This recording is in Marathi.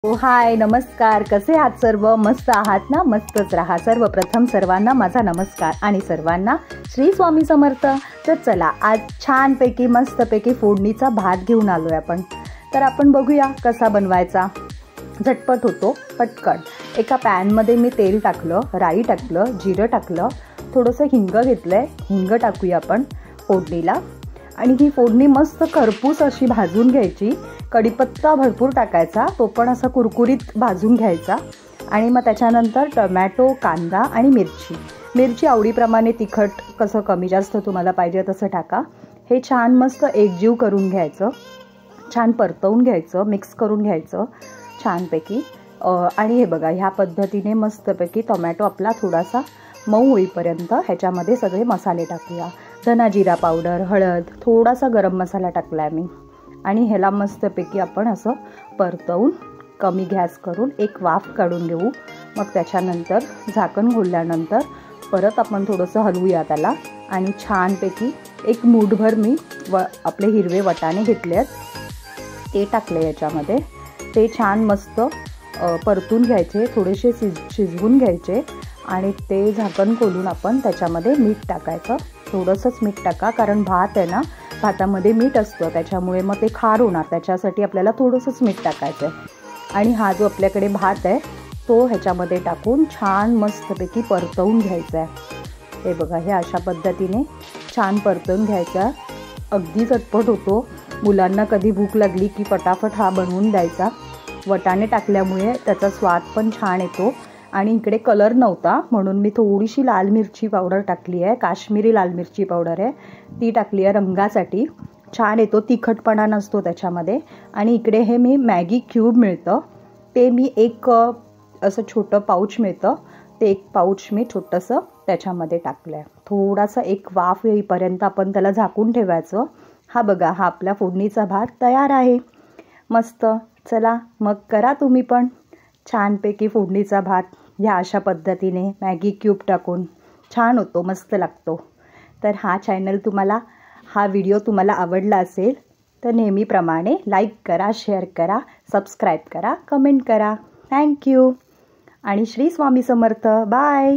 हाय, नमस्कार. कसे आहात सर्व? मस्त आहात ना? मस्तच राहा. सर्वप्रथम सर्वांना माझा नमस्कार आणि सर्वांना श्री स्वामी समर्थ. तर चला, आज छानपैकी मस्तपैकी फोडणीचा भात घेऊन आलोय आपण. तर आपण बघूया कसा बनवायचा. झटपट होतो, पटकन. एका पॅनमध्ये मी तेल टाकलं, राई टाकलं, जिरं टाकलं, थोडंसं हिंग घेतलंय. हिंग टाकूया आपण फोडणीला. आणि ही फोडणी मस्त खरपूस अशी भाजून घ्यायची. कढीपत्ता भरपूर टाकायचा, तो पण असा कुरकुरीत भाजून घ्यायचा. आणि मग त्याच्यानंतर टमॅटो, कांदा आणि मिरची आवडीप्रमाणे, तिखट कसं कमी जास्त तुम्हाला पाहिजे तसं टाका. हे छान मस्त एकजीव करून घ्यायचं, छान परतवून घ्यायचं, मिक्स करून घ्यायचं छानपैकी. आणि हे बघा, ह्या पद्धतीने मस्तपैकी टोमॅटो आपला थोडासा मऊ होईपर्यंत ह्याच्यामध्ये सगळे मसाले टाकूया. धना जिरा पावडर, हळद, थोडासा गरम मसाला टाकला आहे मी. आणि ह्याला मस्तपैकी आपण असं परतवून कमी गॅस करून एक वाफ काढून घेऊ. मग त्याच्यानंतर झाकण घोलल्यानंतर परत आपण थोडंसं हलवूया त्याला. आणि छानपैकी एक मूठभर मी आपले हिरवे वाटाणे घेतले आहेत, ते टाकले याच्यामध्ये. ते छान मस्त परतून घ्यायचे, थोडेसे शिजवून घ्यायचे. आणि ते झाकण खोलून आपण त्याच्यामध्ये मीठ टाकायचं. थोडंसंच मीठ टाका, कारण भात आहे ना, भातामध्ये मीठ असतं, त्याच्यामुळे मग ते खार होणार. त्याच्यासाठी आपल्याला थोडंसंच मीठ टाकायचं आहे. आणि हा जो आपल्याकडे भात आहे तो ह्याच्यामध्ये टाकून छान मस्तपैकी परतवून घ्यायचा आहे. हे बघा, हे अशा पद्धतीने छान परतवून घ्यायचा. अगदी झटपट होतो. मुलांना कधी भूक लागली की फटाफट हा बनवून द्यायचा. वाटाणे टाकल्यामुळे त्याचा स्वाद पण छान येतो. आणि इकडे कलर नव्हता म्हणून मी थोडीशी लाल मिरची पावडर टाकली आहे, काश्मीरी लाल मिरची पावडर आहे, ती टाकली आहे रंगासाठी. छान येतो, तिखटपणा नसतो त्याच्यामध्ये. आणि इकडे हे मी मॅगी क्यूब मिळतं, ते मी एक असं छोटं पाऊच मिळतं, ते एक पाऊच मी छोटंसं त्याच्यामध्ये टाकलं आहे. थोडासा एक वाफ येईपर्यंत आपण त्याला झाकून ठेवायचं. हा बघा, हा आपला फोडणीचा भात तयार आहे. मस्त. चला मग करा तुम्ही पण छानपैकी फोडणीचा भात ह्या अशा पद्धतीने मॅगी क्यूब टाकून. छान होतो, मस्त लागतो. तर हा व्हिडिओ तुम्हाला आवडला असेल तर नेहमीप्रमाणे लाईक करा, शेअर करा, सबस्क्राईब करा, कमेंट करा. थँक्यू आणि श्री स्वामी समर्थ. बाय.